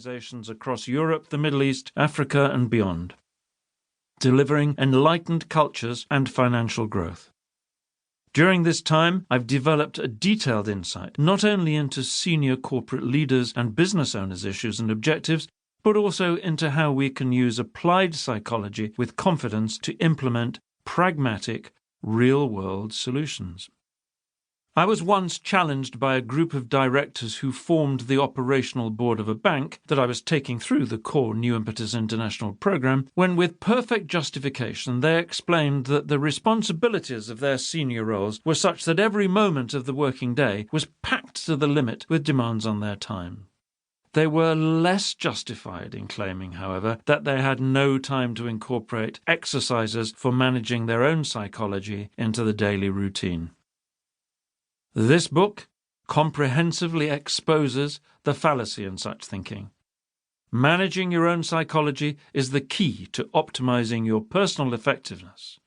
organizations across Europe, the Middle East, Africa, and beyond, delivering enlightened cultures and financial growth. During this time, I've developed a detailed insight not only into senior corporate leaders and business owners' issues and objectives, but also into how we can use applied psychology with confidence to implement pragmatic, real-world solutions. I was once challenged by a group of directors who formed the operational board of a bank that I was taking through the core New Impetus International program, when with perfect justification they explained that the responsibilities of their senior roles were such that every moment of the working day was packed to the limit with demands on their time. They were less justified in claiming, however, that they had no time to incorporate exercises for managing their own psychology into the daily routine. This book comprehensively exposes the fallacy in such thinking. Managing your own psychology is the key to optimizing your personal effectiveness.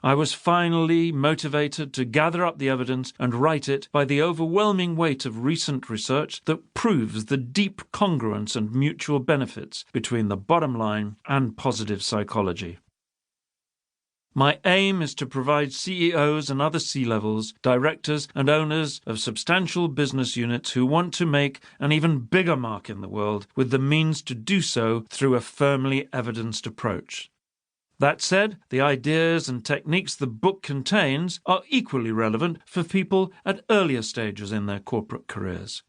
I was finally motivated to gather up the evidence and write it by the overwhelming weight of recent research that proves the deep congruence and mutual benefits between the bottom line and positive psychology. My aim is to provide CEOs and other C-levels, directors and owners of substantial business units who want to make an even bigger mark in the world with the means to do so through a firmly evidenced approach. That said, the ideas and techniques the book contains are equally relevant for people at earlier stages in their corporate careers.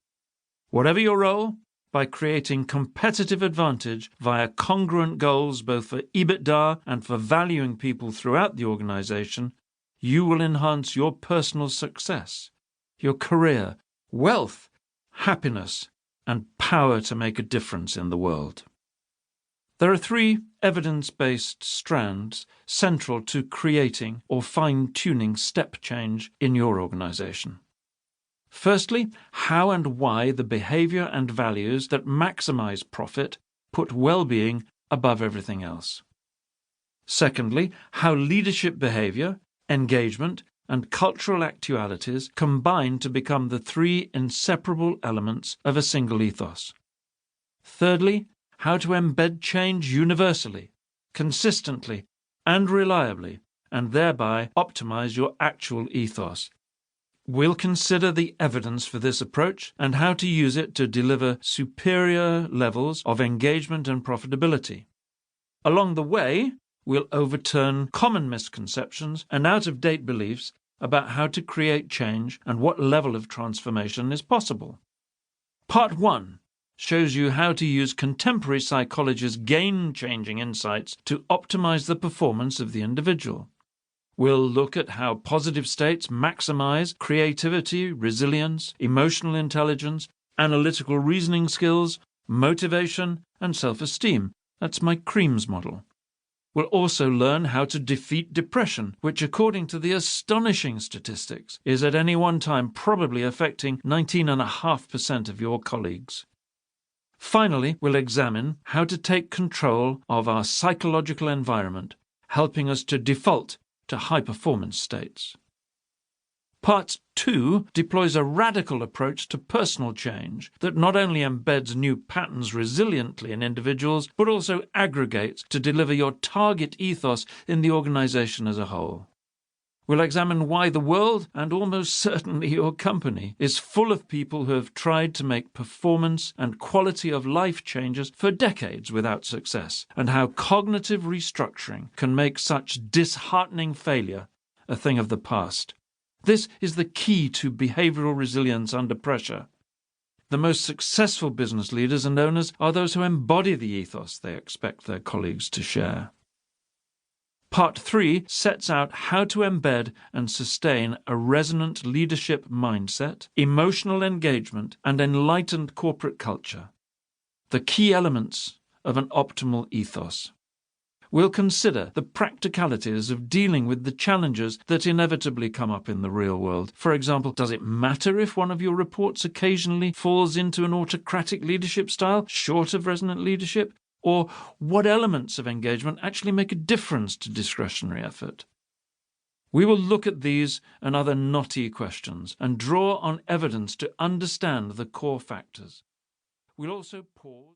Whatever your role, by creating competitive advantage via congruent goals both for EBITDA and for valuing people throughout the organization, you will enhance your personal success, your career, wealth, happiness, and power to make a difference in the world. There are 3 evidence-based strands central to creating or fine-tuning step change in your organization. Firstly, how and why the behavior and values that maximize profit put well-being above everything else. Secondly, how leadership behavior, engagement, and cultural actualities combine to become the 3 inseparable elements of a single ethos. Thirdly, how to embed change universally, consistently, and reliably, and thereby optimize your actual ethos. We'll consider the evidence for this approach and how to use it to deliver superior levels of engagement and profitability. Along the way, we'll overturn common misconceptions and out-of-date beliefs about how to create change and what level of transformation is possible. Part 1 shows you how to use contemporary psychology's game-changing insights to optimize the performance of the individual. We'll look at how positive states maximize creativity, resilience, emotional intelligence, analytical reasoning skills, motivation, and self-esteem. That's my CREAMS model. We'll also learn how to defeat depression, which, according to the astonishing statistics, is at any one time probably affecting 19.5% of your colleagues. Finally, we'll examine how to take control of our psychological environment, helping us to default to high-performance states. Part 2 deploys a radical approach to personal change that not only embeds new patterns resiliently in individuals, but also aggregates to deliver your target ethos in the organization as a whole. We'll examine why the world, and almost certainly your company, is full of people who have tried to make performance and quality of life changes for decades without success, and how cognitive restructuring can make such disheartening failure a thing of the past. This is the key to behavioral resilience under pressure. The most successful business leaders and owners are those who embody the ethos they expect their colleagues to share. Part 3 sets out how to embed and sustain a resonant leadership mindset, emotional engagement, and enlightened corporate culture, the key elements of an optimal ethos. We'll consider the practicalities of dealing with the challenges that inevitably come up in the real world. For example, does it matter if one of your reports occasionally falls into an autocratic leadership style, short of resonant leadership? Or what elements of engagement actually make a difference to discretionary effort? We will look at these and other knotty questions and draw on evidence to understand the core factors. We'll also pause.